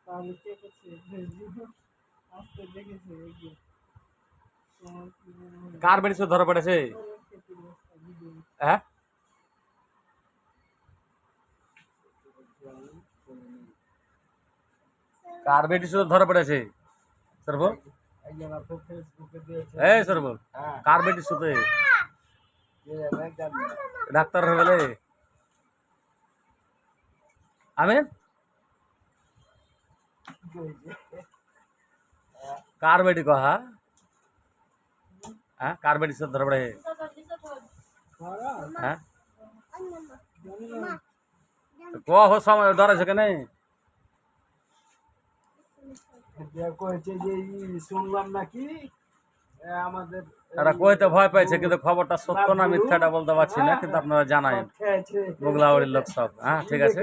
তাহলে কে করছে আজকে দেখেছে কার বেটি সুদ ধরা পড়েছে? হ্যাঁ, কার বেটি সুদ ধরা পড়েছে? সর্ব এই সর্ব কার বেটি সুদে ডাক্তার হয়ে গেলে আমি কার বেটি কহা? হ্যাঁ, কার বেটি সুদ ধরা পড়ে? হ্যাঁ, কহ সময় ধরেছে কেন? কয়েছে যে শুনলাম নাকি আমাদের এরা কইতে ভয় পাইছে, কিন্তু খবরটা সত্য না মিথ্যাটা বলতে পারছি না, কিন্তু আপনারা জানাই খেয়েছে বগলাবাড়ির লোক সব। হ্যাঁ, ঠিক আছে।